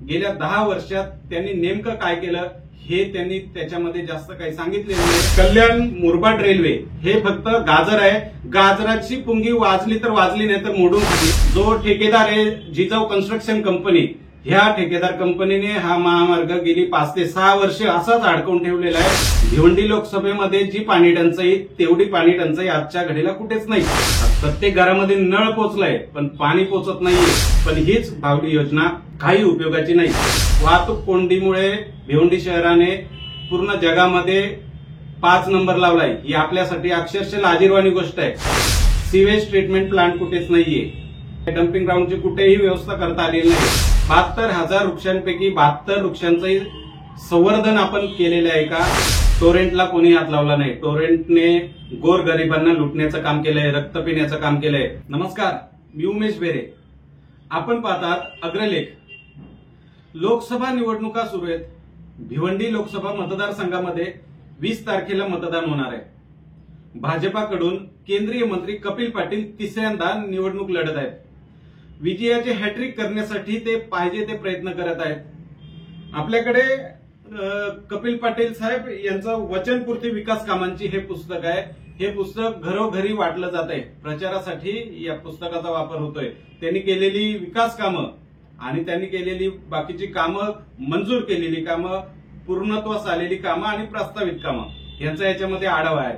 गेल्या 10 वर्षात त्यांनी नेमकं काय केलं हे त्यांनी त्याच्यामध्ये जास्त काही सांगितलेलं नाही। कल्याण मुरबाड रेल्वे हे फक्त गाजर आहे, गाजराची पुंगी वाजली तर वाजली नाही तर मोडून खाली। जो ठेकेदार आहे जिजाऊ कन्स्ट्रक्शन कंपनी, ह्या ठेकेदार कंपनीने हा महामार्ग गेली 5 ते 6 वर्ष असाच अडकवून ठेवलेला आहे। भिवंडी लोकसभेमध्ये जी पाणी टंचाई तेवढी पाणी टंचाई आजच्या घडीला कुठेच नाही। प्रत्येक घरामध्ये नळ पोचलाय पण पाणी पोचत नाहीये। पण हीच भावली योजना काही उपयोगाची नाही। वाहतूक कोंडीमुळे भिवंडी शहराने पूर्ण जगामध्ये 5 नंबर लावलाय। ही आपल्यासाठी अक्षरशः लाजिरवाणी गोष्ट आहे। सीवेज ट्रीटमेंट प्लांट कुठेच नाहीये। डम्पिंग ग्राउंडची कुठेही व्यवस्था करता आलेली नाही। 72,000 वृक्षांपैकी 72 वृक्षांचे संवर्धन आपण केलेले आहे का? टोरेंटला कोणी हात लावला नाही। टोरेंटने गोरगरिबांना लुटण्याचं काम केलंय, रक्त पिण्याचं काम केलंय। नमस्कार, मी उमेश बेरे। आपण पाहतात अग्रलेख। लोकसभा निवडणुका सुरू आहेत। भिवंडी लोकसभा मतदारसंघामध्ये 20 तारखेला मतदान होणार आहे। भाजपाकडून केंद्रीय मंत्री कपिल पाटील तिसऱ्यांदा निवडणूक लढत आहेत। विजयाचे हॅट्रिक करण्यासाठी ते पाहिजे ते प्रयत्न करत आहेत। आपल्याकडे कपिल पाटील साहेब यांचं वचनपूर्ती विकास कामांची हे पुस्तक आहे। हे पुस्तक घरोघरी वाटलं जात आहे। प्रचारासाठी या पुस्तकाचा वापर होतोय। त्यांनी केलेली विकास कामं आणि त्यांनी केलेली बाकीची कामं, मंजूर केलेली कामं, पूर्णत्वास आलेली कामं आणि प्रस्तावित कामं यांचा याच्यामध्ये आढावा आहे।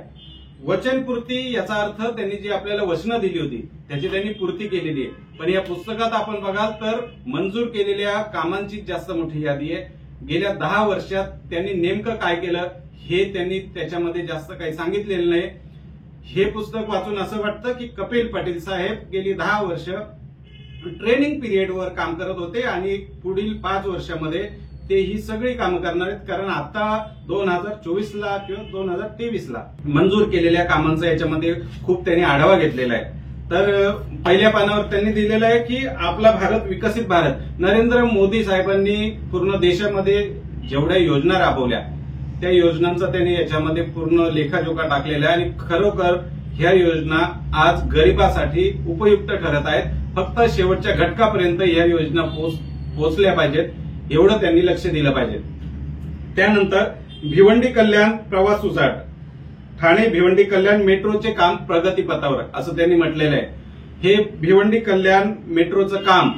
वचनपूर्ती याचा अर्थ त्यांनी जी आपल्याला वचनं दिली होती त्याची त्यांनी पूर्ती केलेली आहे। पण या पुस्तकात आपण बघाल तर मंजूर केलेल्या कामांची जास्त मोठी यादी आहे। गेल्या 10 वर्षात त्यांनी नेमकं काय केलं हे त्यांनी त्याच्यामध्ये जास्त काही सांगितलेलं नाही। हे पुस्तक वाचून असं वाटतं की कपिल पाटील साहेब गेली 10 वर्ष ट्रेनिंग पिरियडवर काम करत होते आणि पुढील 5 वर्षामध्ये ते ही सगळी कामं करणार आहेत। कारण आता 2024ला किंवा 2023ला मंजूर केलेल्या कामांचा याच्यामध्ये खूप त्यांनी आढावा घेतलेला आहे। तर पहिल्या पानावर त्यांनी दिलेलं आहे की आपला भारत विकसित भारत। नरेंद्र मोदी साहेबांनी पूर्ण देशामध्ये जेवढ्या योजना राबवल्या त्या योजनांचा त्यांनी याच्यामध्ये पूर्ण लेखाजोखा टाकलेला आहे आणि खरोखर ह्या योजना आज गरिबासाठी उपयुक्त ठरत आहेत। फक्त शेवटच्या घटकापर्यंत ह्या योजना पोहोचल्या पाहिजेत एवढं त्यांनी लक्ष दिलं पाहिजे। त्यानंतर भिवंडी कल्याण प्रवास उसाट, ठाणे भिवंडी कल्याण मेट्रोचे काम प्रगतीपथावर असं त्यांनी म्हटलेलं आहे। हे भिवंडी कल्याण मेट्रोचं काम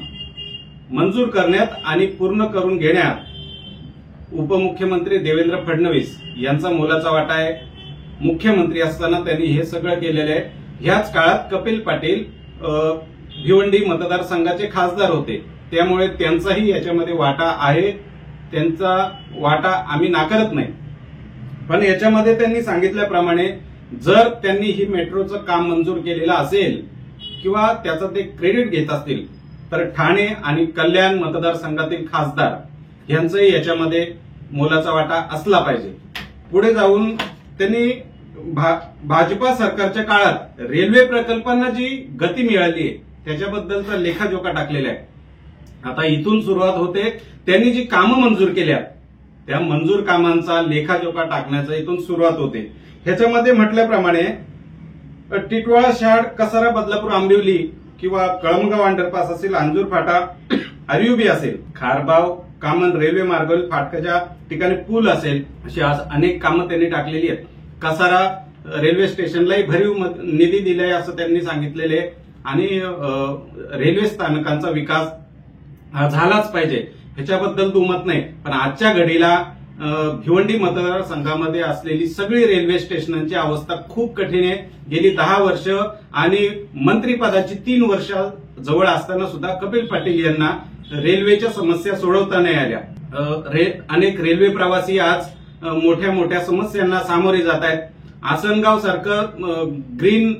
मंजूर करण्यात आणि पूर्ण करून घेण्यात उपमुख्यमंत्री देवेंद्र फडणवीस यांचा मोलाचा वाटा आहे। मुख्यमंत्री असताना त्यांनी हे सगळं केलेलं आहे। ह्याच काळात कपिल पाटील भिवंडी मतदारसंघाचे खासदार होते, त्यामुळे त्यांचाही याच्यामध्ये वाटा आहे। त्यांचा वाटा आम्ही नाकारत नाही। पण याच्यामध्ये त्यांनी सांगितल्याप्रमाणे जर त्यांनी ही मेट्रोचं काम मंजूर केलेलं असेल किंवा त्याचं ते क्रेडिट घेत असतील तर ठाणे आणि कल्याण मतदारसंघातील खासदार यांचाही याच्यामध्ये मोलाचा वाटा असला पाहिजे। पुढे जाऊन त्यांनी भाजपा सरकारच्या काळात रेल्वे प्रकल्पांना जी गती मिळाली आहे त्याच्याबद्दलचा लेखाजोखा टाकलेला आहे। आता इथून सुरुवात होते। त्यांनी जी कामं मंजूर केल्या त्या मंजूर कामांचा लेखाजोखा टाकण्याचा इथून सुरुवात होते। ह्याच्यामध्ये म्हटल्याप्रमाणे टिटवाळा शाड, कसारा, बदलापूर, आंबिवली किंवा कळमगाव अंडरपास असेल, अंजूर फाटा, अरियुबी असेल, खारबाव, कामन रेल्वे मार्ग, फाटकाच्या ठिकाणी पूल असेल, अशी आज अनेक कामं त्यांनी टाकलेली आहेत। कसारा रेल्वे स्टेशनलाही भरीव निधी दिलाय असं त्यांनी सांगितलेले आणि रेल्वे स्थानकांचा विकास झालाच पाहिजे ह्याच्याबद्दल दुमत नाही। पण आजच्या घडीला भिवंडी मतदारसंघामध्ये असलेली सगळी रेल्वे स्टेशनांची अवस्था खूप कठीण आहे। गेली 10 वर्ष आणि मंत्रिपदाची 3 वर्ष जवळ असताना सुद्धा कपिल पाटील यांना रेल्वेच्या समस्या सोडवता नाही आल्या। अनेक रेल्वे प्रवासी आज मोठ्या मोठ्या समस्यांना सामोरे जात आहेत। आसनगाव सारखं ग्रीन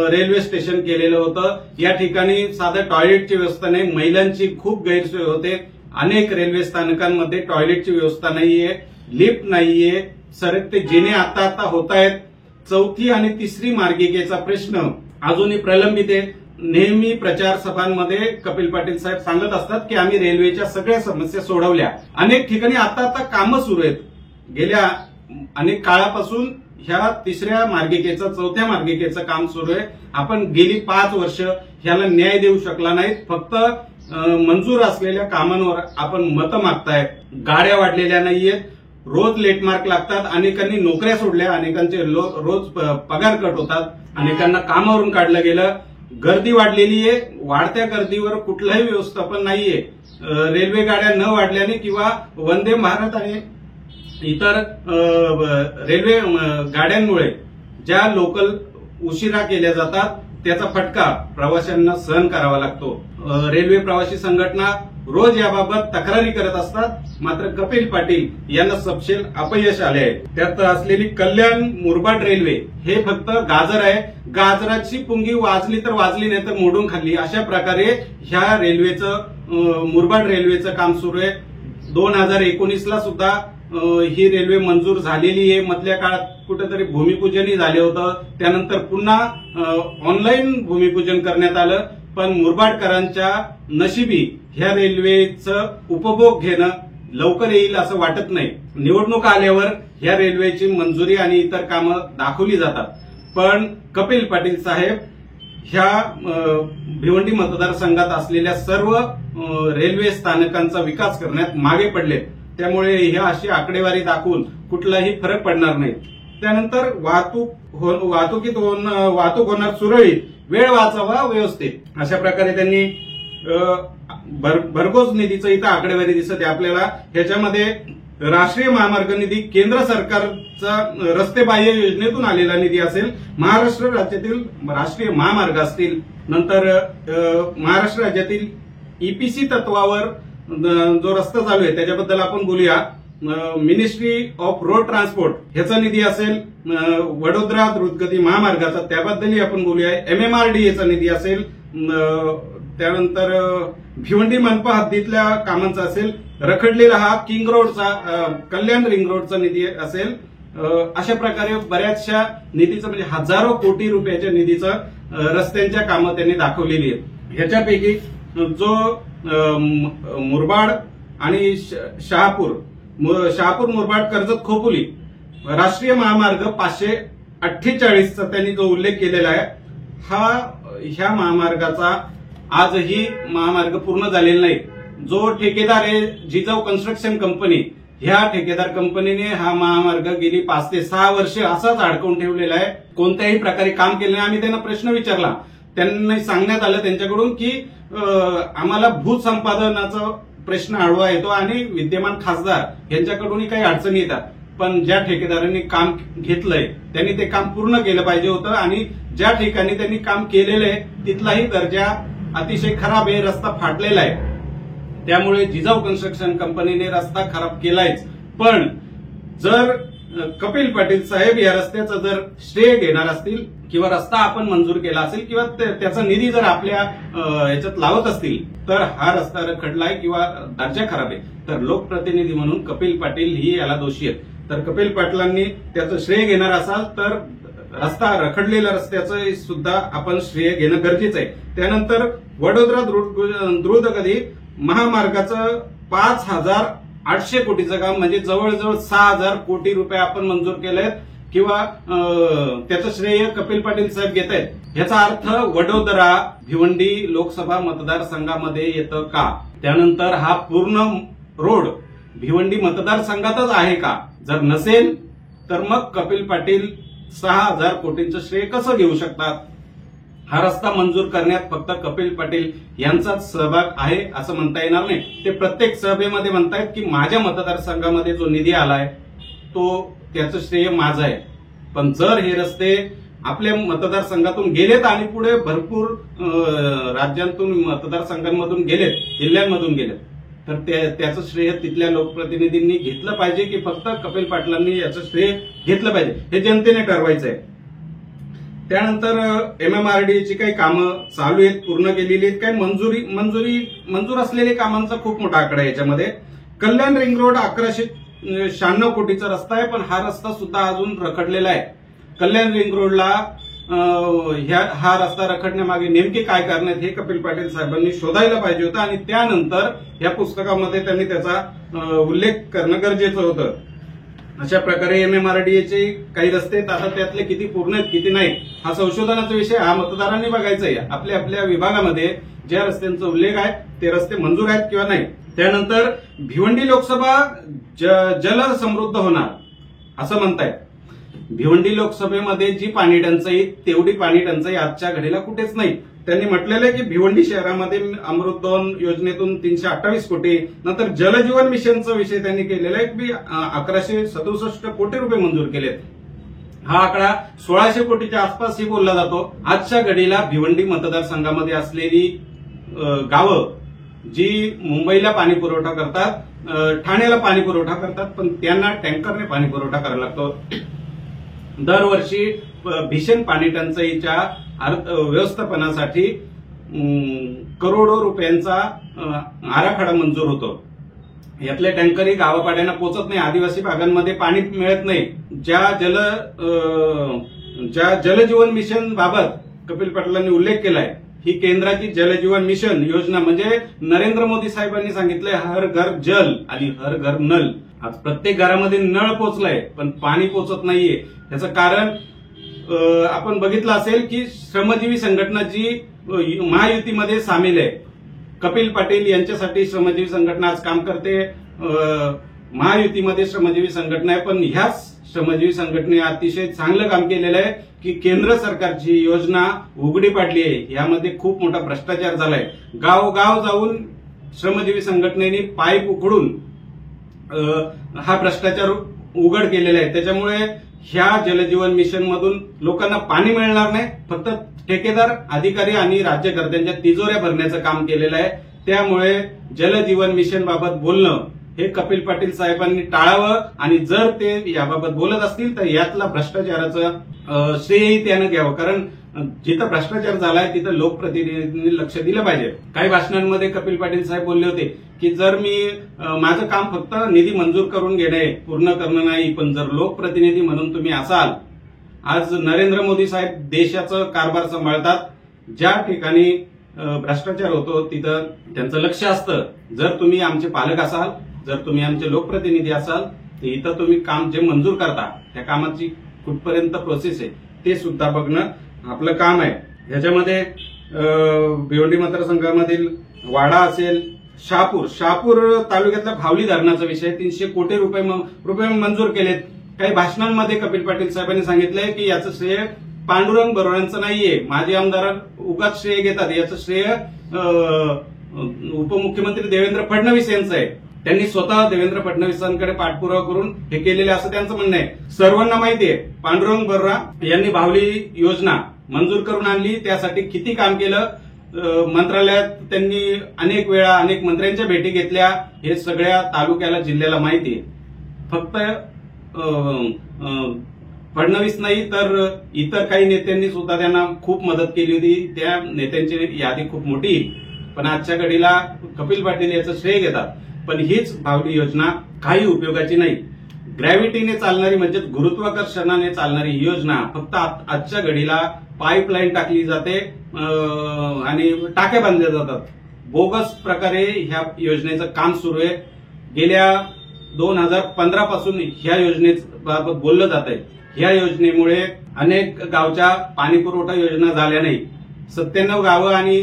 रेल्वे स्टेशन केलेलं होतं, या ठिकाणी साधं टॉयलेटची व्यवस्था नाही, महिलांची खूप गैरसोय होते। अनेक रेल्वे स्थानकांमध्ये टॉयलेटची व्यवस्था नाहीये, लिफ्ट नाहीये, सरकते जिने आता होत आहेत। 4थी आणि 3री मार्गिकेचा प्रश्न अजूनही प्रलंबित आहे। नेहमी प्रचार सभांमध्ये कपिल पाटील साहेब सांगत असतात की आम्ही रेल्वेच्या सगळ्या समस्या सोडवल्या। अनेक ठिकाणी आता कामं सुरू आहेत। गेल्या अनेक काळापासून ह्या तिसऱ्या मार्गिकेचं, चौथ्या मार्गिकेचं काम सुरू आहे. आपण गेली 5 वर्ष ह्याला न्याय देऊ शकला नाहीत. फक्त मंजूर असलेल्या कामांवर आपण मतं मागताय. गाड्या वाढलेल्या नाहीयेत, रोज लेटमार्क लागतात, अनेकांनी नोकऱ्या सोडल्या, अनेकांचे रोज पगार कट होतात, अनेकांना कामावरून काढलं गेलं. गर्दी वाढलेली आहे. वाढत्या गर्दीवर कुठलंही व्यवस्थापन नाहीये. रेल्वे गाड्या न वाढल्याने किंवा वंदे भारत आणि इतर रेल्वे गाड्यांमुळे ज्या लोकल उशिरा केल्या जातात त्याचा फटका प्रवाशांना सहन करावा लागतो. रेल्वे प्रवासी संघटना रोज याबाबत तक्रारी करत असतात. मात्र कपिल पाटील यांना सपशेल अपयश आले आहे. त्यात असलेली कल्याण मुरबाड रेल्वे हे फक्त गाजर आहे. गाजराची पुंगी वाजली तर वाजली, नाही तर मोडून खाल्ली, अशा प्रकारे ह्या रेल्वेचं, मुरबाड रेल्वेचं काम सुरू आहे. 2019ला सुद्धा ही रेल्वे मंजूर झालेली आहे. मधल्या काळात कुठेतरी भूमिपूजनही झाले होतं. त्यानंतर पुन्हा ऑनलाईन भूमिपूजन करण्यात आलं. पण मुरबाडकरांच्या नशिबी ह्या रेल्वेचं उपभोग घेणं लवकर येईल असं वाटत नाही. निवडणूक आल्यावर ह्या रेल्वेची मंजुरी आणि इतर कामं दाखवली जातात. पण कपिल पाटील साहेब ह्या भिवंडी मतदारसंघात असलेल्या सर्व रेल्वे स्थानकांचा विकास करण्यात मागे पडले. त्यामुळे ह्या अशी आकडेवारी दाखवून कुठलाही फरक पडणार नाही. त्यानंतर वाहतूक होणार सुरळीत, वेळ वाचावा व्यवस्थित, अशा प्रकारे त्यांनी भरघोस निधीचं इथं आकडेवारी दिसत आहे आपल्याला. ह्याच्यामध्ये राष्ट्रीय महामार्ग निधी केंद्र सरकारचा रस्ते बाह्य योजनेतून आलेला निधी असेल, महाराष्ट्र राज्यातील राष्ट्रीय महामार्ग असतील, नंतर महाराष्ट्र राज्यातील ईपीसी तत्वावर जो रस्ता चालू आहे त्याच्याबद्दल आपण बोलूया. मिनिस्ट्री ऑफ रोड ट्रान्सपोर्ट ह्याचा निधी असेल, वडोदरा द्रुतगती महामार्गाचा त्याबद्दलही आपण बोलूया. MMRDAचा निधी असेल, त्यानंतर भिवंडी मनपा हद्दीतल्या कामांचा असेल, रखडलेला हा किंग रोडचा, कल्याण रिंग रोडचा निधी असेल. अशा प्रकारे बऱ्याचशा निधीचं, म्हणजे हजारो कोटी रुपयाच्या निधीचं रस्त्यांच्या कामं त्यांनी दाखवलेली आहेत. ह्याच्यापैकी जो मुरबाड आणि शहापूर मुरबाड कर्जत खोपोली राष्ट्रीय महामार्ग 548चा त्यांनी जो उल्लेख केलेला आहे, ह्या महामार्गाचा आजही महामार्ग पूर्ण झालेला नाही. जो ठेकेदार आहे जिजाऊ कन्स्ट्रक्शन कंपनी, ह्या ठेकेदार कंपनीने हा महामार्ग गेली 5 ते 6 वर्ष असाच अडकवून ठेवलेला आहे. कोणत्याही प्रकारे काम केलं नाही. आम्ही त्यांना प्रश्न विचारला, त्यांना सांगण्यात आलं त्यांच्याकडून की आम्हाला भूसंपादनाचा प्रश्न आडवा येतो आणि विद्यमान खासदार यांच्याकडूनही काही अडचणी येतात. पण ज्या ठेकेदारांनी काम घेतलंय त्यांनी ते काम पूर्ण केलं पाहिजे होतं. आणि ज्या ठिकाणी त्यांनी काम केलेलं आहे तिथलाही दर्जा अतिशय खराब आहे, रस्ता फाटलेला आहे. त्यामुळे जिजाऊ कन्स्ट्रक्शन कंपनीने रस्ता खराब केलायच. पण जर कपिल पाटील साहेब या रस्त्याचं जर श्रेय घेणार असतील किंवा रस्ता आपण मंजूर केला असेल किंवा त्याचा निधी जर आपल्या याच्यात लावत असतील तर हा रस्ता रखडलाय किंवा दर्जा खराब आहे, तर लोकप्रतिनिधी म्हणून कपिल पाटील ही याला दोषी आहेत. तर कपिल पाटलांनी त्याचं श्रेय घेणार असाल तर रस्ता, रखडलेल्या रस्त्याचं सुद्धा आपण श्रेय घेणं गरजेचं आहे. त्यानंतर वडोदरा द्रुतगती महामार्गाचं 5,800 कोटीचं काम, म्हणजे जवळजवळ 6,000 कोटी रुपये आपण मंजूर केलेत किंवा त्याचं श्रेय कपिल पाटील साहेब घेत आहेत. ह्याचा अर्थ वडोदरा भिवंडी लोकसभा मतदारसंघामध्ये येतं का? त्यानंतर हा पूर्ण रोड भिवंडी मतदारसंघातच आहे का? जर नसेल तर मग कपिल पाटील 6,000 कोटींचं श्रेय कसं घेऊ शकतात? हा रस्ता मंजूर करण्यात फक्त कपिल पाटील यांचाच सहभाग आहे असं म्हणता येणार नाही. ते प्रत्येक सभेमध्ये म्हणतायत की माझ्या मतदारसंघामध्ये जो निधी आलाय तो त्याचं श्रेय माझं आहे. पण जर हे रस्ते आपल्या मतदारसंघातून गेलेत आणि पुढे भरपूर राज्यांतून मतदारसंघांमधून गेलेत, जिल्ह्यांमधून गेलेत, तर त्याचं श्रेय तिथल्या लोकप्रतिनिधींनी घेतलं पाहिजे की फक्त कपिल पाटलांनी याचं श्रेय घेतलं पाहिजे, हे जनतेने ठरवायचं आहे. त्यानंतर MMRDAची काही कामं चालू आहेत, पूर्ण केलेली आहेत. काही मंजूर असलेल्या कामांचा खूप मोठा आकडा आहे याच्यामध्ये. कल्याण रिंग रोड 1196 कोटीचा रस्ता आहे, पण हा रस्ता सुद्धा अजून रखडलेला आहे. कल्याण रिंग रोडला हा रस्ता रखडण्यामागे नेमके काय कारण आहेत हे कपिल पाटील साहेबांनी शोधायला पाहिजे होतं आणि त्यानंतर या पुस्तकामध्ये त्यांनी त्याचा उल्लेख करणं गरजेचं होतं. अशा प्रकारे MMRDA काही रस्ते आहेत, आता त्यातले किती पूर्ण आहेत किती नाही हा संशोधनाचा विषय, हा मतदारांनी बघायचा आहे. आपल्या आपल्या विभागामध्ये ज्या रस्त्यांचा उल्लेख आहे ते रस्ते मंजूर आहेत किंवा नाही. त्यानंतर भिवंडी लोकसभा जल समृद्ध होणार असं म्हणतायत. भिवंडी लोकसभेमध्ये जी पाणी टंचाई तेवढी पाणी टंचाई आजच्या घडीला कुठेच नाही. त्यांनी म्हटलेलं आहे की भिवंडी शहरामध्ये अमृत 2 योजनेतून 328 कोटी, नंतर जलजीवन मिशनचा विषय त्यांनी केलेला आहे की 1167 कोटी रुपये मंजूर केलेत. हा आकडा 1600 कोटीच्या आसपासही बोलला जातो. आजच्या घडीला भिवंडी मतदारसंघामध्ये असलेली गावं जी मुंबईला पाणी पुरवठा करतात, ठाण्याला पाणी पुरवठा करतात, पण त्यांना टँकरने पाणी पुरवठा करावा लागतो. दरवर्षी भीषण पाणी टंचाईच्या व्यवस्थापनासाठी करोडो रुपयांचा आराखडा मंजूर होतो. यातले टँकरही गावापाड्यांना पोहोचत नाही, आदिवासी भागांमध्ये पाणी मिळत नाही. ज्या जलजीवन मिशन बाबत कपिल पाटलांनी उल्लेख केलाय, ही केंद्राची जलजीवन मिशन योजना म्हणजे नरेंद्र मोदी साहेबांनी सांगितलंय हर घर जल आणि हर घर नल. आज प्रत्येक घरामध्ये नळ पोचलाय पण पाणी पोचत नाहीये. याचं कारण आपण बघितलं असेल की श्रमजीवी संघटना जी महायुतीमध्ये सामील आहे, कपिल पाटील यांच्यासाठी श्रमजीवी संघटना आज काम करते. महायुतीमध्ये श्रमजीवी संघटना आहे, पण ह्याच श्रमजीवी संघटनेने अतिशय चांगलं काम केलेलं आहे की केंद्र सरकारची योजना उघडी पाडली आहे. यामध्ये खूप मोठा भ्रष्टाचार झालाय. गावगाव जाऊन श्रमजीवी संघटनेने पाईप उखडून हा भ्रष्टाचार उघड केलेला आहे. त्याच्यामुळे ह्या जलजीवन मिशन मधून लोकांना पाणी मिळणार नाही, फक्त ठेकेदार अधिकारी आणि राज्यकर्त्यांच्या तिजोऱ्या भरण्याचं काम केलेलं आहे. त्यामुळे जलजीवन मिशन बाबत बोलणं हे कपिल पाटील साहेबांनी टाळावं आणि जर ते याबाबत बोलत असतील तर यातला भ्रष्टाचाराचं श्रेयही त्यानं घ्यावं. कारण जिथं भ्रष्टाचार झालाय तिथं लोकप्रतिनिधींनी लक्ष दिलं पाहिजे. काही भाषणांमध्ये कपिल पाटील साहेब बोलले होते की जर मी माझं काम फक्त निधी मंजूर करून घेणे पूर्ण करणं नाही, पण जर लोकप्रतिनिधी म्हणून तुम्ही असाल, आज नरेंद्र मोदी साहेब देशाचं कारभार सांभाळतात, ज्या ठिकाणी भ्रष्टाचार होतो तिथं त्यांचं लक्ष असतं. जर तुम्ही आमचे पालक असाल, जर तुम्ही आमचे लोकप्रतिनिधी असाल, तर इथं तुम्ही काम जे मंजूर करता त्या कामाची कुठपर्यंत प्रोसेस आहे ते सुद्धा बघणं आपलं काम आहे. ह्याच्यामध्ये भिवंडी मतदारसंघामधील वाडा असेल, शहापूर तालुक्यातल्या भावली धरणाचा विषय 300 कोटी रुपये मंजूर केलेत. काही भाषणांमध्ये कपिल पाटील साहेबांनी सांगितलंय की याचं श्रेय पांडुरंग बरोडांचं नाहीये, माझे आमदार उगाच श्रेय घेतात, याचं श्रेय उपमुख्यमंत्री देवेंद्र फडणवीस यांचं आहे. त्यांनी स्वतः देवेंद्र फडणवीसांकडे पाठपुरावा करून हे केलेले असं त्यांचं म्हणणं आहे. सर्वांना माहिती आहे पांडुरंग बरोरा यांनी भावली योजना मंजूर करून आणली, त्यासाठी किती काम केलं. मंत्रालयात त्यांनी अनेक वेळा अनेक मंत्र्यांच्या भेटी घेतल्या, हे सगळ्या तालुक्याला जिल्ह्याला माहिती आहे. फक्त फडणवीस नाही तर इतर काही नेत्यांनी सुद्धा त्यांना खूप मदत केली होती. त्या नेत्यांची यादी खूप मोठी, पण आजच्या घडीला कपिल पाटील याचं श्रेय घेतात. पण हीच भावली योजना काही उपयोगाची नाही. ग्रॅव्हिटीने चालणारी म्हणजे गुरुत्वाकर्षणाने चालणारी ही योजना फक्त आजच्या घडीला पाईपलाईन टाकली जाते आणि टाक्या बांधल्या जातात. बोगस प्रकारे ह्या योजनेचं काम सुरू आहे. गेल्या 2015 पासून ह्या योजनेबाबत बोललं जात आहे. ह्या योजनेमुळे अनेक गावच्या पाणी पुरवठा योजना झाल्या नाही. 97 गावं आणि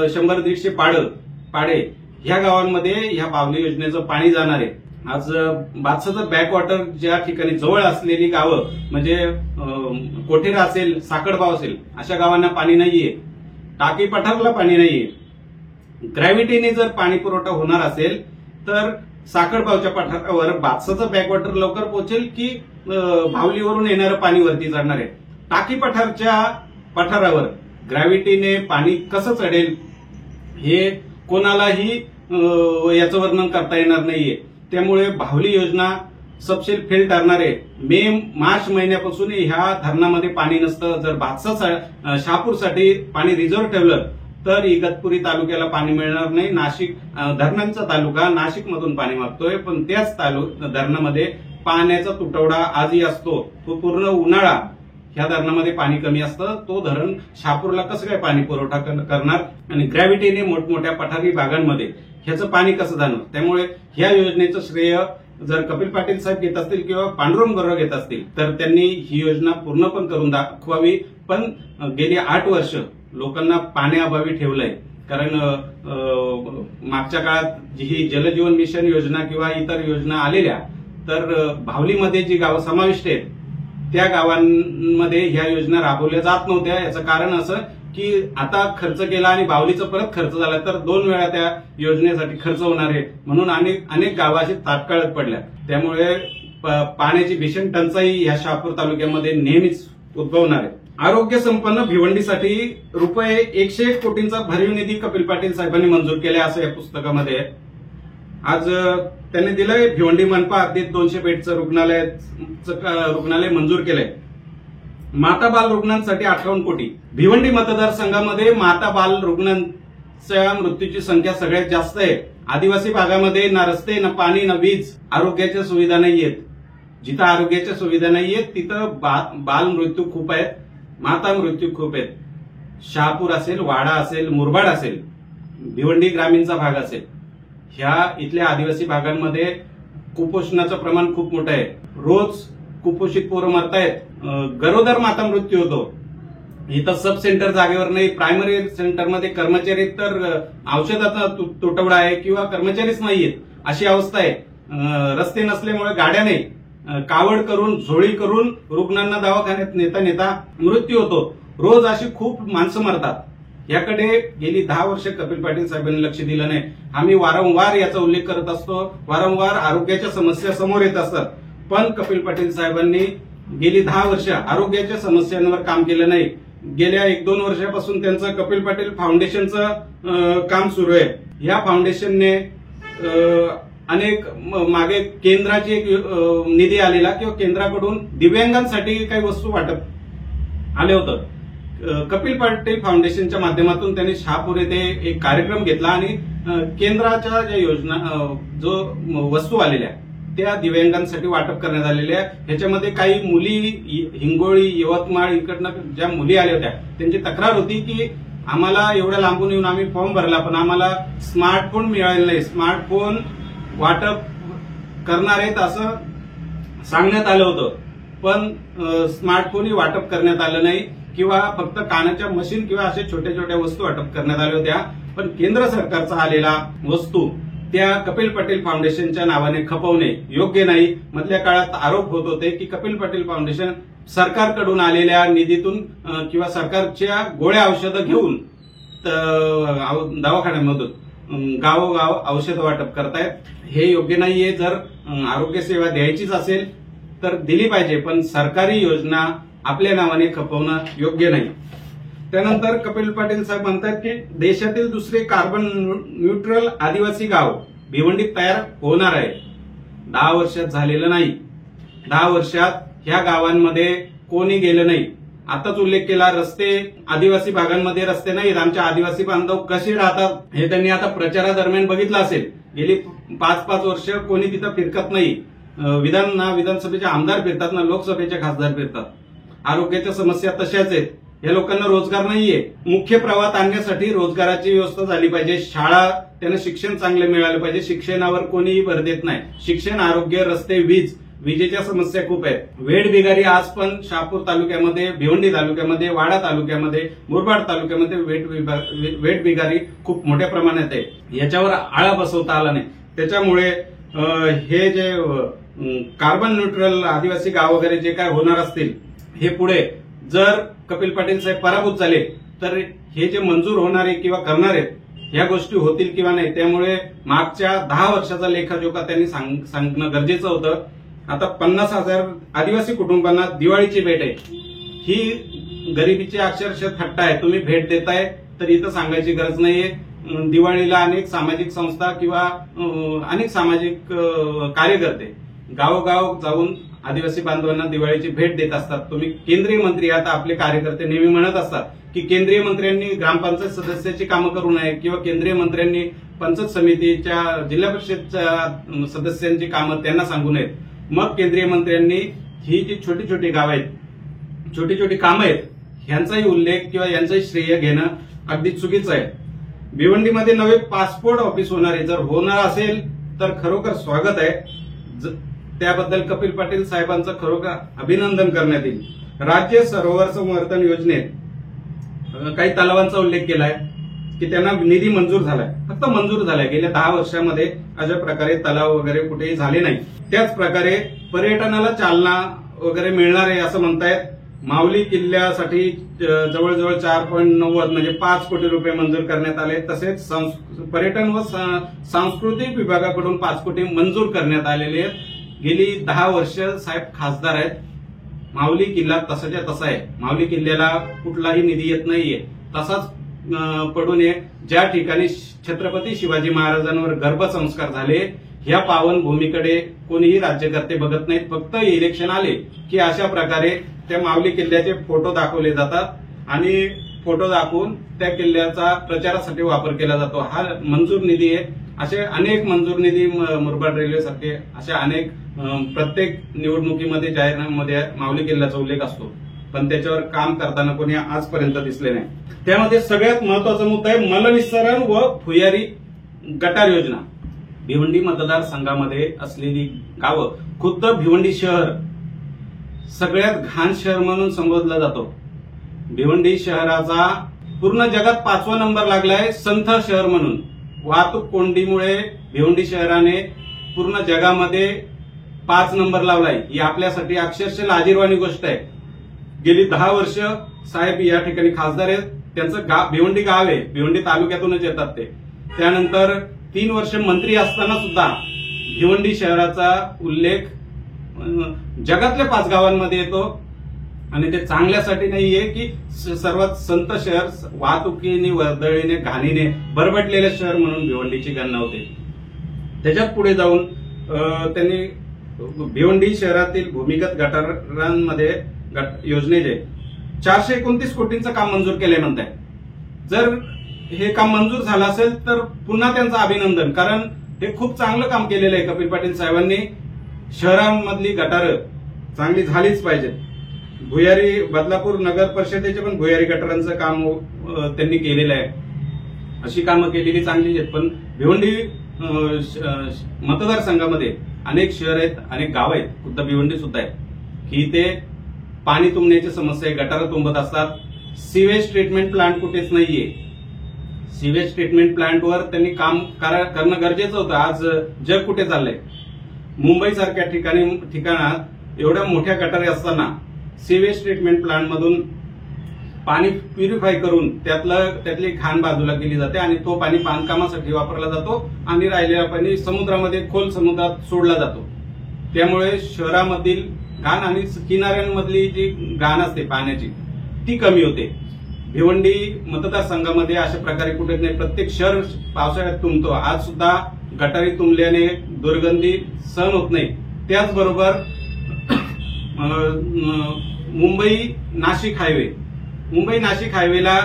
100-150 पाडे ह्या गावांमध्ये ह्या बावली योजनेचं पाणी जाणार आहे. आज बादशाचं बॅकवॉटर ज्या ठिकाणी जवळ असलेली गावं म्हणजे कोठेरा असेल, साकडगाव असेल, अशा गावांना पाणी नाहीये. टाकी पठारला पाणी नाहीये. ग्रॅव्हिटीने जर पाणी पुरवठा होणार असेल तर साकडगावच्या पठारावर बादशाचं बॅकवॉटर लवकर पोहोचेल की भावलीवरून येणारं पाणी वरती चढणार आहे. टाकी पठारच्या पठारावर ग्रॅव्हिटीने पाणी कसं चढेल हे कोणालाही याचं वर्णन करता येणार नाहीये. त्यामुळे भावली योजना सबसे फेल ठरणार आहे. मार्च महिन्यापासून ह्या धरणामध्ये पाणी नसतं. जर भातसा शहापूरसाठी पाणी रिझर्व्ह ठेवलं तर इगतपुरी तालुक्याला पाणी मिळणार नाही. नाशिक धरणांचा तालुका नाशिक मधून पाणी मागतोय, पण त्याच धरणामध्ये पाण्याचा तुटवडा आजही असतो. तो पूर्ण उन्हाळा ह्या धरणामध्ये पाणी कमी असतं. तो धरण शहापूरला कसं काय पाणी पुरवठा करणार आणि ग्रॅव्हिटीने मोठमोठ्या पठारी भागांमध्ये ह्याचं पाणी कसं जाणार. त्यामुळे ह्या योजनेचं श्रेय जर कपिल पाटील साहेब घेत असतील किंवा पांडुरंग बरोबर घेत असतील तर त्यांनी ही योजना पूर्ण पण करून दाखवावी. पण गेली 8 वर्ष लोकांना पाण्याअभावी ठेवलंय. कारण मागच्या काळात ही जलजीवन मिशन योजना किंवा इतर योजना आलेल्या तर भावलीमध्ये जी गावं समाविष्ट आहेत त्या गावांमध्ये ह्या योजना राबवल्या जात नव्हत्या. याचं कारण असं की आता खर्च केला आणि बावलीचा परत खर्च झाला तर 2 वेळा त्या योजनेसाठी खर्च होणार आहे, म्हणून अनेक गावाची तात्काळात पडल्या. त्यामुळे पाण्याची भीषण टंचाई या शहापूर तालुक्यामध्ये नेहमीच उद्भवणार आहे. आरोग्य संपन्न भिवंडीसाठी रुपये 101 कोटींचा भरीव निधी कपिल पाटील साहेबांनी मंजूर केला असं या पुस्तकामध्ये आहे. आज त्यांनी दिलंय भिवंडी मनपा हद्दीत 200 बेडचं रुग्णालय मंजूर केलंय. माता बाल रुग्णांसाठी 58 कोटी. भिवंडी मतदारसंघामध्ये माता बाल रुग्णांच्या मृत्यूची संख्या सगळ्यात जास्त आहे. आदिवासी भागामध्ये ना रस्ते, ना पाणी, ना वीज, आरोग्याच्या सुविधा नाहीयेत. जिथं आरोग्याच्या सुविधा नाहीयेत तिथं बाल मृत्यू खूप आहेत, माता मृत्यू खूप आहेत. शहापूर असेल, वाडा असेल, मुरबाड असेल, भिवंडी ग्रामीणचा भाग असेल, ह्या इथल्या आदिवासी भागांमध्ये कुपोषणाचं प्रमाण खूप मोठं आहे. रोज कुपोषित पोरं मरतायत. गरोदर माता मृत्यू होतो. इथं सब सेंटर जागेवर नाही. प्रायमरी सेंटरमध्ये कर्मचारी तर औषधाचा तुटवडा आहे किंवा कर्मचारीच नाहीयेत अशी अवस्था आहे. रस्ते नसल्यामुळे गाड्या नाही. कावड करून, झोळी करून रुग्णांना दवाखान्यात नेता नेता मृत्यू होतो. रोज अशी खूप माणसं मरतात. याकडे गेली 10 वर्ष कपिल पाटील साहेबांनी लक्ष दिलं नाही. आम्ही वारंवार याचा उल्लेख करत असतो. वारंवार आरोग्याच्या समस्या समोर येत असतात. पण कपिल पाटील साहेबांनी गेली 10 वर्ष आरोग्याच्या समस्यांवर काम केलं नाही. गेल्या 1-2 वर्षापासून त्यांचं कपिल पाटील फाउंडेशनचं काम सुरू आहे. या फाउंडेशनने अनेक मागे केंद्राची निधी आलेला किंवा केंद्राकडून दिव्यांगांसाठी काही वस्तू वाटप आले होतं. कपिल पाटील फाउंडेशनच्या माध्यमातून त्यांनी शहापूर येथे एक कार्यक्रम घेतला आणि केंद्राच्या ज्या योजना जो वस्तू आलेल्या त्या दिव्यांगांसाठी वाटप करण्यात आलेल्या. ह्याच्यामध्ये काही मुली हिंगोली, यवतमाळ इकडनं ज्या मुली आल्या होत्या त्यांची तक्रार होती की आम्हाला एवढ्या लांबून येऊन आम्ही फॉर्म भरला पण आम्हाला स्मार्टफोन मिळालेला नाही. स्मार्टफोन वाटप करणार आहेत असं सांगण्यात आलं होतं, पण स्मार्टफोनही वाटप करण्यात आलं नाही किंवा फक्त कानाच्या मशीन किंवा अशा छोट्या छोट्या वस्तू वाटप करण्यात आल्या होत्या. पण केंद्र सरकारचा आलेला वस्तू त्या कपिल पाटील फाउंडेशनच्या नावाने खपवणे योग्य नाही. मधल्या काळात आरोप होत होते की कपिल पाटील फाउंडेशन सरकारकडून आलेल्या निधीतून किंवा सरकारच्या गोळ्या औषधं घेऊन दवाखान्यामधून गावोगाव औषधं वाटप करतायत. हे योग्य नाहीये. जर आरोग्य सेवा द्यायचीच असेल तर दिली पाहिजे, पण सरकारी योजना आपल्या नावाने खपवणं योग्य नाही. त्यानंतर कपिल पाटील साहेब म्हणतात की देशातील दुसरे कार्बन न्यूट्रल आदिवासी गाव भिवंडीत तयार होणार आहे. 10 वर्षात झालेलं नाही. 10 वर्षात ह्या गावांमध्ये कोणी गेलं नाही. आताच उल्लेख केला, रस्ते आदिवासी भागांमध्ये रस्ते नाहीत. आमच्या आदिवासी बांधव कसे राहतात हे त्यांनी आता प्रचारादरम्यान बघितलं असेल. गेली 5-5 वर्ष कोणी तिथं फिरकत नाही. विधानसभेचे आमदार फिरतात ना लोकसभेचे खासदार फिरतात. आरोग्याच्या समस्या तशाच आहेत. या लोकांना रोजगार नाहीये. मुख्य प्रवाहात आणण्यासाठी रोजगाराची व्यवस्था झाली पाहिजे. शाळा, त्यांना शिक्षण चांगले मिळाले पाहिजे. शिक्षणावर कोणीही भर देत नाही. शिक्षण, आरोग्य, रस्ते, विजेच्या समस्या खूप आहेत. वेठबिगारी आज पण शहापूर तालुक्यामध्ये, भिवंडी तालुक्यामध्ये, वाडा तालुक्यामध्ये, मुरबाड तालुक्यामध्ये वेठबिगारी खूप मोठ्या प्रमाणात आहे. याच्यावर आळा बसवता आला नाही. त्याच्यामुळे हे जे कार्बन न्यूट्रल आदिवासी गाव वगैरे जे काय होणार असतील हे पुढे जर कपिल पाटील साहेब पराभूत झाले तर हे जे मंजूर होणारे किंवा करणारे ह्या गोष्टी होतील किंवा नाही. त्यामुळे मागच्या 10 वर्षाचा लेखाजोखा त्यांनी सांगणं गरजेचं होतं. आता 50,000 आदिवासी कुटुंबांना दिवाळीची भेट आहे. ही गरिबीची अक्षरशः थट्टा आहे. तुम्ही भेट देताय तर इथं सांगायची गरज नाहीये. दिवाळीला अनेक सामाजिक संस्था किंवा अनेक सामाजिक कार्यकर्ते गावोगाव जाऊन आदिवासी बांधवांना दिवाळीची भेट देत असतात. तुम्ही केंद्रीय मंत्री आता आपले कार्यकर्ते नेहमी म्हणत असतात की केंद्रीय मंत्र्यांनी ग्रामपंचायत सदस्याची कामं करू नये किंवा केंद्रीय मंत्र्यांनी पंचायत समितीच्या, जिल्हा परिषदच्या सदस्यांची कामं त्यांना सांगू नयेत. मग केंद्रीय मंत्र्यांनी ही जी छोटी छोटी गाव आहेत, छोटी छोटी कामं आहेत, ह्यांचाही उल्लेख किंवा यांचंही श्रेय घेणं अगदी चुकीचं आहे. भिवंडीमध्ये नवे पासपोर्ट ऑफिस होणार आहे. जर होणार असेल तर खरोखर स्वागत आहे. त्याबद्दल कपिल पाटील साहेबांचं खरोखर अभिनंदन करण्यात येईल. राज्य सरोवर संवर्धन योजनेत काही तलावांचा उल्लेख केलाय की त्यांना निधी मंजूर झालाय, फक्त मंजूर झालाय. गेल्या 10 वर्षामध्ये अशा प्रकारे तलाव वगैरे कुठेही झाले नाही. त्याच प्रकारे पर्यटनाला चालना वगैरे मिळणार आहे असं म्हणतायत. माऊली किल्ल्यासाठी जवळजवळ 4.90 म्हणजे 5 कोटी रुपये मंजूर करण्यात आले. तसेच पर्यटन व सांस्कृतिक विभागाकडून 5 कोटी मंजूर करण्यात आलेले आहेत. गेली 10 वर्ष साहेब खासदार आहेत. माऊली किल्ला तसाच्या तसा आहे. माऊली किल्ल्याला कुठलाही निधी येत नाहीये, तसाच पडून आहे. ज्या ठिकाणी छत्रपती शिवाजी महाराजांवर गर्भसंस्कार झाले, ह्या पावन भूमीकडे कोणीही राज्यकर्ते बघत नाहीत. फक्त इलेक्शन आले की अशा प्रकारे त्या माऊली किल्ल्याचे फोटो दाखवले जातात आणि फोटो दाखवून त्या किल्ल्याचा प्रचारासाठी वापर केला जातो. हा मंजूर निधी आहे. असे अनेक मंजूर निधी मुरबाड रेल्वे सारखे अशा अनेक प्रत्येक निवडणुकीमध्ये जाहीरनाम्यामध्ये माऊली किल्ल्याचा उल्लेख असतो, पण त्याच्यावर काम करताना कोणी आजपर्यंत दिसले नाही. त्यामध्ये सगळ्यात महत्वाचा मुद्दा आहे मलनिस्सारण व भुयारी गटार योजना. भिवंडी मतदारसंघामध्ये असलेली गावं, खुद्द भिवंडी शहर सगळ्यात घाण शहर म्हणून संबोधला जातो. भिवंडी शहराचा पूर्ण जगात 5वा नंबर लागलाय संथ शहर म्हणून. वाहतूक कोंडीमुळे भिवंडी शहराने पूर्ण जगामध्ये 5 नंबर लावलाय. ही आपल्यासाठी अक्षरशः लाजिरवाणी गोष्ट आहे. गेली 10 वर्ष साहेब या ठिकाणी खासदार आहेत. त्यांचं भिवंडी गाव आहे, भिवंडी तालुक्यातूनच येतात ते. त्यानंतर 3 वर्ष मंत्री असताना सुद्धा भिवंडी शहराचा उल्लेख जगातल्या 5 गावांमध्ये येतो आणि ते चांगल्यासाठी नाहीये की सर्वात संत शहर, वाहतुकीने, वर्दळीने, घाणीने बरबटलेले शहर म्हणून भिवंडीची गणना होते. त्याच्यात पुढे जाऊन त्यांनी भिवंडी शहरातील भूमिगत गटारांमध्ये योजनेचे 429 कोटींचं काम मंजूर केलंय म्हणताय. जर हे काम मंजूर झालं असेल तर पुन्हा त्यांचं अभिनंदन, कारण हे खूप चांगलं काम केलेलं आहे कपिल पाटील साहेबांनी. शहरांमधली गटारं चांगली झालीच पाहिजेत. भुयारी बदलापूर नगर परिषदेचे पण भुयारी गटारांचं काम त्यांनी केलेलं आहे. अशी कामं केलेली चांगली आहेत. पण भिवंडी मतदारसंघामध्ये अनेक शहर आहेत, अनेक गाव आहेत, खुद्द भिवंडी सुद्धा आहे की ते पाणी तुंबण्याची समस्या आहे, गटारं तुंबत असतात. सिवेज ट्रीटमेंट प्लांट कुठेच नाहीये. सिवेज ट्रीटमेंट प्लांटवर त्यांनी काम करणं गरजेचं होतं. आज जग कुठे चाललंय? मुंबईसारख्या ठिकाणात एवढ्या मोठ्या गटारे असताना सिवेज ट्रीटमेंट प्लांट मधून पाणी प्युरिफाय करून त्यातली घाण बाजूला केली जाते आणि तो पाणी बांधकामासाठी वापरला जातो आणि राहिलेला पाणी समुद्रामध्ये, खोल समुद्रात सोडला जातो. त्यामुळे शहरामधील घाण आणि किनाऱ्यांमधली जी घाण असते पाण्याची ती कमी होते. भिवंडी मतदारसंघामध्ये अशा प्रकारे कुठेच नाही. प्रत्येक शहर पावसाळ्यात तुंबतो. आज सुद्धा गटारी तुंबल्याने दुर्गंधी सहन होत नाही. त्याचबरोबर मुंबई नाशिक हायवेला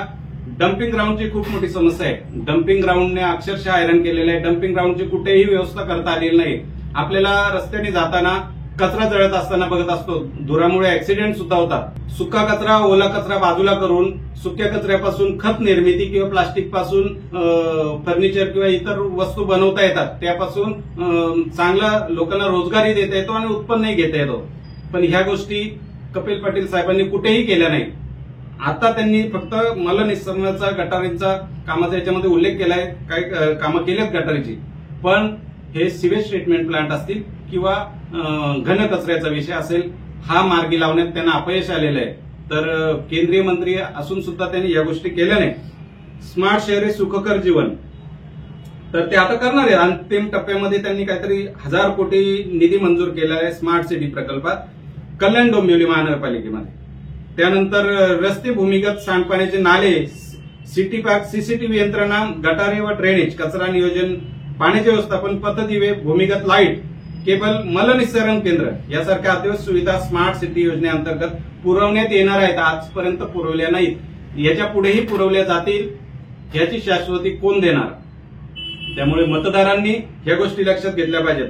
डम्पिंग ग्राउंडची खूप मोठी समस्या आहे. डम्पिंग ग्राउंडने अक्षरशः हैराण केलेलं आहे. डम्पिंग ग्राउंडची कुठेही व्यवस्था करता आलेली नाही. आपल्याला रस्त्याने जाताना कचरा जळत असताना बघत असतो. धुरामुळे ऍक्सिडेंट सुद्धा होतात. सुका कचरा, ओला कचरा बाजूला करून सुक्या कचऱ्यापासून खत निर्मिती किंवा प्लास्टिक पासून फर्निचर किंवा इतर वस्तू बनवता येतात. त्यापासून चांगला लोकांना रोजगारही देता येतो आणि उत्पन्नही घेता येतो. पण ह्या गोष्टी कपिल पाटील साहेबांनी कुठेही केल्या नाही. आता त्यांनी फक्त मलनिस्सरणाचा, गटारींचा कामाचा याच्यामध्ये उल्लेख केलाय. काही कामं केल्यात गटारीची, पण हे सिवेज ट्रीटमेंट प्लांट असतील किंवा घन कचऱ्याचा विषय असेल, हा मार्गी लावण्यात त्यांना अपयश आलेलं आहे. तर केंद्रीय मंत्री असून सुद्धा त्यांनी या गोष्टी केल्या नाही. स्मार्ट शहरे सुखकर जीवन, तर ते आता करणार आहे. अंतिम टप्प्यामध्ये त्यांनी काहीतरी 1000 कोटी निधी मंजूर केला आहे स्मार्ट सिटी प्रकल्पात कल्याण डोंबिवली महानगरपालिकेमध्ये. त्यानंतर रस्ते, भूमिगत सांडपाण्याचे नाले, सिटी पार्क, सीसीटीव्ही यंत्रणा, गटारे व ड्रेनेज, कचरा नियोजन, पाण्याचे व्यवस्थापन, पथदिवे, भूमिगत लाईट, केबल, मलनिस्सरण केंद्र यासारख्या अत्यावश्यक सुविधा स्मार्ट सिटी योजनेअंतर्गत पुरवण्यात येणार आहेत. आजपर्यंत पुरवल्या नाहीत. याच्या पुढेही पुरवल्या जातील. याची शाश्वती कोण देणार? त्यामुळे मतदारांनी या गोष्टी लक्षात घेतल्या पाहिजेत.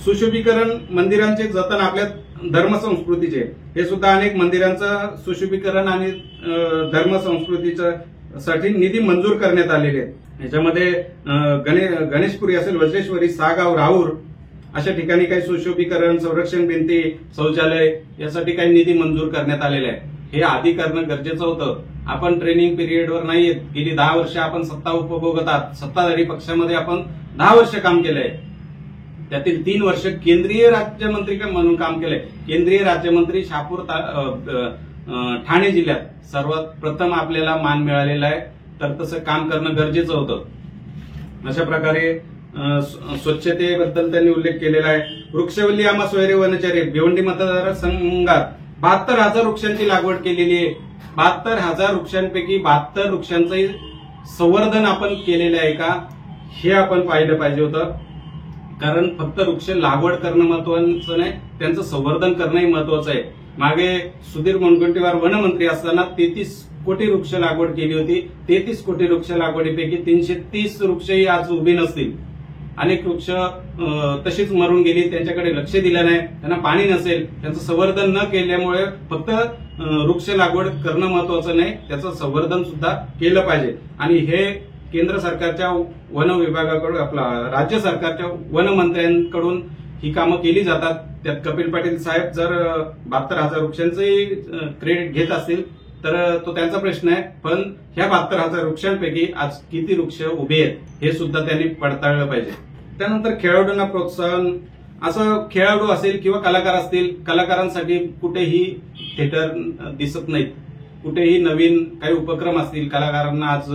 सुशोभीकरण, मंदिरांचे जतन आपल्या धर्मसंस्कृतीचे, हे सुद्धा अनेक मंदिरांचं सुशोभीकरण आणि धर्मसंस्कृतीच्या साठी निधी मंजूर करण्यात आलेले आहेत. याच्यामध्ये गणेशपुरी असेल, वज्रेश्वरी, सागाव, राऊर, अशा ठिकाणी काही सुशोभीकरण, संरक्षण भिंती, शौचालय यासाठी काही निधी मंजूर करण्यात आलेला आहे. हे आधी करणं गरजेचं होतं. आपण ट्रेनिंग पिरियडवर नाहीयेत. गेली 10 वर्ष आपण सत्ता उपभोगत आहात. सत्ताधारी पक्षामध्ये आपण 10 वर्ष काम केलंय. त्यातील 3 वर्ष केंद्रीय राज्यमंत्री म्हणून काम केलंय. केंद्रीय राज्यमंत्री शहापूर ठाणे जिल्ह्यात सर्वात प्रथम आपल्याला मान मिळालेला आहे. तर तसं काम करणं गरजेचं होतं. अशा प्रकारे स्वच्छतेबद्दल त्यांनी उल्लेख केलेला आहे. वृक्षवल्ली आम्हा सोयरे वनचरे भिवंडी मतदारसंघात 72,000 वृक्षांची लागवड केलेली आहे. 72,000 वृक्षांपैकी 72 वृक्षांचंही संवर्धन आपण केलेलं आहे का, हे आपण पाहिलं पाहिजे होतं. कारण फक्त वृक्ष लागवड करणं महत्वाचं नाही, त्यांचं संवर्धन करणंही महत्वाचं आहे. मागे सुधीर मुनगंटीवार वनमंत्री असताना 33 कोटी वृक्ष लागवड केली होती. 33 कोटी वृक्ष लागवडीपैकी 330 वृक्षही आज उभी नसतील. अनेक वृक्ष तशीच मरून गेली. त्यांच्याकडे लक्ष दिलं नाही, त्यांना पाणी नसेल, त्यांचं संवर्धन न केल्यामुळे फक्त वृक्ष लागवड करणं महत्वाचं नाही, त्याचं संवर्धन सुद्धा केलं पाहिजे. आणि हे केंद्र सरकारच्या वन विभागाकडून राज्य सरकारच्या वनमंत्र्यांकडून ही कामं केली जातात. त्यात कपिल पाटील साहेब जर 72,000 वृक्षांचंही क्रेडिट घेत असतील तर तो त्यांचा प्रश्न आहे. पण ह्या 72,000 वृक्षांपैकी आज किती वृक्ष उभे आहेत हे सुद्धा त्यांनी पडताळलं पाहिजे. त्यानंतर खेळाडूंना प्रोत्साहन. असं खेळाडू असेल किंवा कलाकार असतील, कलाकारांसाठी कुठेही थिएटर दिसत नाहीत. कुठेही नवीन काही उपक्रम असतील, कलाकारांना आज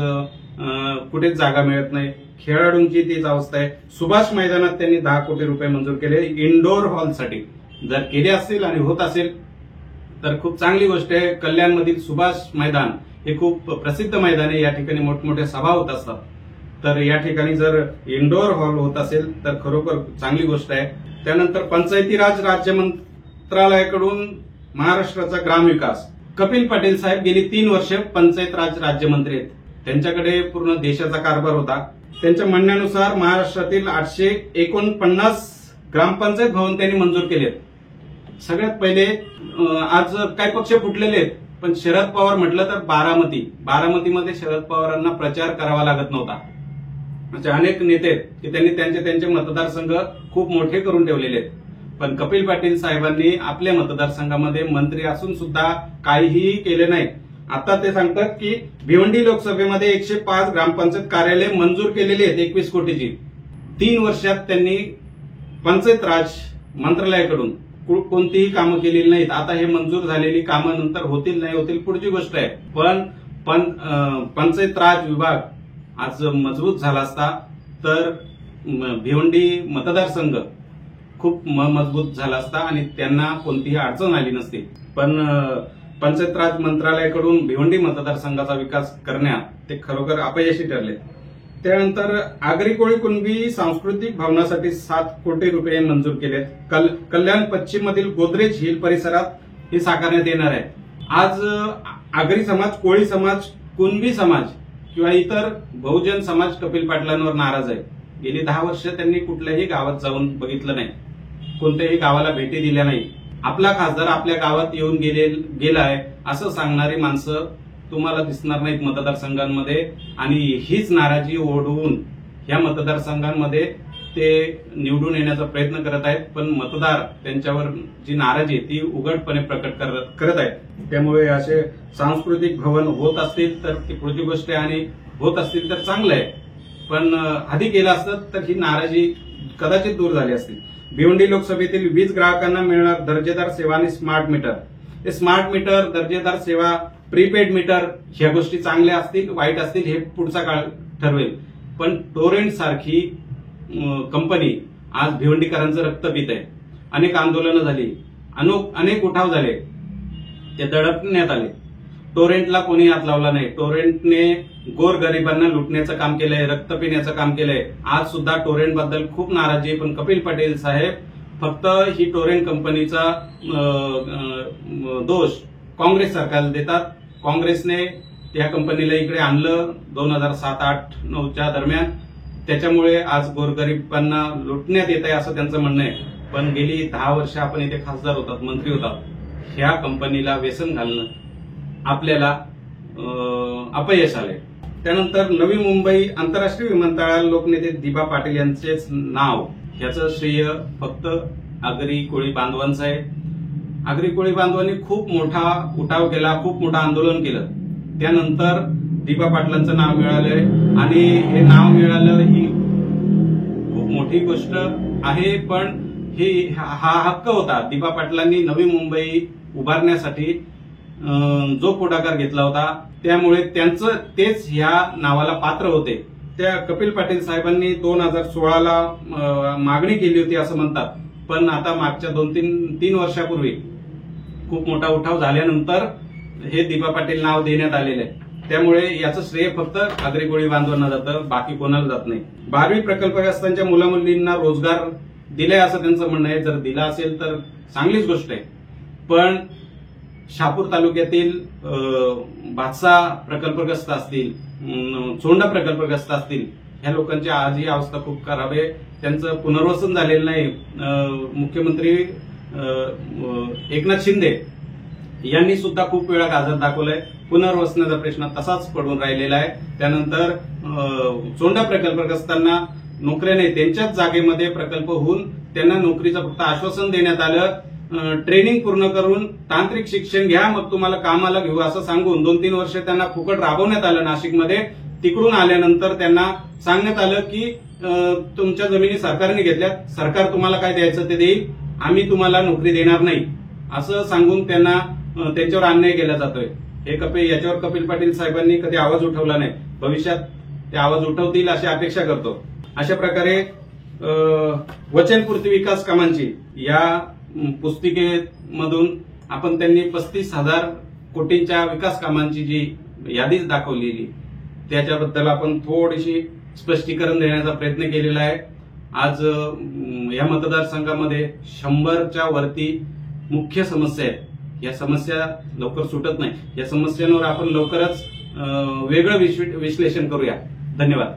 कुठेच जागा मिळत नाही. खेळाडूंची तीच अवस्था आहे. सुभाष मैदानात त्यांनी 10 कोटी रुपये मंजूर केले इंडोर हॉलसाठी. जर केले असतील आणि होत असेल तर खूप चांगली गोष्ट आहे. कल्याणमधील सुभाष मैदान हे खूप प्रसिद्ध मैदान आहे. या ठिकाणी मोठमोठ्या सभा होत असतात. तर या ठिकाणी जर इंडोर हॉल होत असेल तर खरोखर चांगली गोष्ट आहे. त्यानंतर पंचायती राज राज्य मंत्रालयाकडून महाराष्ट्राचा ग्रामविकास. कपिल पाटील साहेब गेली 3 वर्ष पंचायत राज राज्यमंत्री आहेत. त्यांच्याकडे पूर्ण देशाचा कारभार होता. त्यांच्या म्हणण्यानुसार महाराष्ट्रातील 849 ग्रामपंचायत भवन त्यांनी मंजूर केलेत. सगळ्यात पहिले आज काही पक्ष फुटलेले आहेत, पण शरद पवार म्हटलं तर बारामतीमध्ये शरद पवारांना प्रचार करावा लागत नव्हता. असे अनेक नेते आहेत की त्यांनी त्यांचे मतदारसंघ खूप मोठे करून ठेवलेले आहेत. पण कपिल पाटील साहेबांनी आपल्या मतदारसंघामध्ये मंत्री असून सुद्धा काहीही केले नाही. आता ते सांगतात की भिवंडी लोकसभेमध्ये 105 ग्रामपंचायत कार्यालय मंजूर केलेली आहेत 21 कोटीची. 3 वर्षात त्यांनी पंचायत राज मंत्रालयाकडून कोणतीही कामं केलेली नाहीत. आता हे मंजूर झालेली कामं नंतर होतील नाही होतील पुढची गोष्ट आहे. पण पंचायत राज विभाग आज मजबूत झाला असता तर भिवंडी मतदारसंघ खूप मजबूत झाला असता आणि त्यांना कोणतीही अडचण आली नसती. पण पंचायत राज मंत्रालयाकडून भिवंडी मतदारसंघाचा विकास करण्यात ते खरोखर अपयशी ठरले. त्यानंतर आगरी कोळी कुणबी सांस्कृतिक भवनासाठी 7 कोटी रुपये मंजूर केलेत. कल्याण पश्चिम मधील गोदरेज हिल परिसरात हे साकारण्यात येणार आहे. आज आगरी समाज, कोळी समाज, कुणबी समाज किंवा इतर बहुजन समाज कपिल पाटलांवर नाराज आहे. गेली 10 वर्ष त्यांनी कुठल्याही गावात जाऊन बघितलं नाही, कोणत्याही गावाला भेटी दिल्या नाही. आपला खासदार आपल्या गावात येऊन गेलाय असं सांगणारी माणसं तुम्हाला दिसणार नाहीत मतदारसंघांमध्ये. आणि हीच नाराजी ओढवून या मतदारसंघांमध्ये ते निवडून येण्याचा प्रयत्न करत आहेत. पण मतदार त्यांच्यावर जी नाराजी आहे ती उघडपणे प्रकट करत आहेत. त्यामुळे असे सांस्कृतिक भवन होत असतील तर ती पुढची गोष्ट आहे आणि होत असतील तर चांगलं आहे. पण आधी केलं असतं तर ही नाराजी कदाचित दूर झाली असती. भिवंडी लोकसभेतील वीज ग्राहकांना मिळणार दर्जेदार सेवा आणि स्मार्ट मीटर. हे स्मार्ट मीटर, दर्जेदार सेवा, प्रीपेड मीटर ह्या गोष्टी चांगल्या असतील वाईट असतील हे पुढचा काळ ठरवेल. पण टोरेंट सारखी कंपनी आज भिवंडीकरांचं रक्त पित आहे. अनेक आंदोलनं झाली, अनेक उठाव झाले, ते दडपण्यात आले. टोरेंटला कोणी हात लावला नाही. टोरेंटने गोरगरिबांना लुटण्याचं काम केलंय, रक्त पिण्याचं काम केलंय. आज सुद्धा टोरेंट बद्दल खूप नाराजी आहे. पण कपिल पाटील साहेब फक्त ही टोरेंट कंपनीचा दोष काँग्रेस सरकारला देतात. काँग्रेसने त्या कंपनीला इकडे आणलं 2007-8-9च्या दरम्यान. त्याच्यामुळे आज गोरगरिबांना लुटण्यात येत आहे असं त्यांचं म्हणणं आहे. पण गेली 10 वर्ष आपण इथे खासदार होतात, मंत्री होतात. ह्या कंपनीला व्यसन घालणं आपल्याला अपयश आले. त्यानंतर नवी मुंबई आंतरराष्ट्रीय विमानतळाला लोकनेते दिबा पाटील यांचेच नाव ह्याचं श्रेय फक्त आगरी कोळी बांधवांचं आहे. आगरी कोळी बांधवांनी खूप मोठा उठाव केला, खूप मोठं आंदोलन केलं. त्यानंतर दिपा पाटलांचं नाव मिळालंय आणि हे नाव मिळालं ही खूप मोठी गोष्ट आहे. पण हा हक्क होता. दिपा पाटलांनी नवी मुंबई उभारण्यासाठी जो पुढाकार घेतला होता त्यामुळे तेच ह्या नावाला पात्र होते. त्या कपिल पाटील साहेबांनी 2016ला मागणी केली होती असं म्हणतात. पण आता मागच्या 2-3 वर्षापूर्वी खूप मोठा उठाव झाल्यानंतर हे दिपा पाटील नाव देण्यात आलेलं आहे. त्यामुळे याचं श्रेय फक्त आगरी कोळी बांधवांना जातं, बाकी कोणाला जात नाही. 12वी प्रकल्पग्रस्तांच्या मुलामुलींना रोजगार दिलाय असं त्यांचं म्हणणं आहे. जर दिला असेल तर चांगलीच गोष्ट आहे. पण शहापूर तालुक्यातील भातसा प्रकल्पग्रस्त असतील, चोंडा प्रकल्पग्रस्त असतील, ह्या लोकांची आजही अवस्था खूप खराब आहे. त्यांचं पुनर्वसन झालेलं नाही. मुख्यमंत्री एकनाथ शिंदे यांनी सुद्धा खूप वेळा गाजर दाखवलाय. पुनर्वसनाचा प्रश्न तसाच पडून राहिलेला आहे. त्यानंतर चोंडा प्रकल्पग्रस्तांना नोकऱ्या नाही, त्यांच्याच जागेमध्ये प्रकल्प होऊन त्यांना नोकरीचं फक्त आश्वासन देण्यात आलं. ट्रेनिंग पूर्ण करून तांत्रिक शिक्षण घ्या, मग तुम्हाला कामाला घेऊ असं सांगून 2-3 वर्ष त्यांना फुकट राबवण्यात आलं नाशिकमध्ये. तिकडून आल्यानंतर त्यांना सांगण्यात आलं की तुमच्या जमिनी सरकारने घेतल्यात, सरकार तुम्हाला काय द्यायचं ते देईल, आम्ही तुम्हाला नोकरी देणार नाही असं सांगून त्यांना त्यांच्यावर अन्याय केला जातोय. याच्यावर कपिल पाटील साहेबांनी कधी आवाज उठवला नाही. भविष्यात ते आवाज उठवतील अशी अपेक्षा करतो. अशा प्रकारे वचनपूर्ती विकास कामांची या पुस्तिकेमधून आपण त्यांनी 35,000 कोटींच्या विकास कामांची जी यादी दाखवलेली त्याच्याबद्दल आपण थोडीशी स्पष्टीकरण देण्याचा प्रयत्न केलेला आहे. आज या मतदारसंघामध्ये 100च्या वरती मुख्य समस्या आहेत. या समस्या लवकर सुटत नाही. या समस्यांवर आपण लवकरच वेगळं विश्लेषण करूया. धन्यवाद.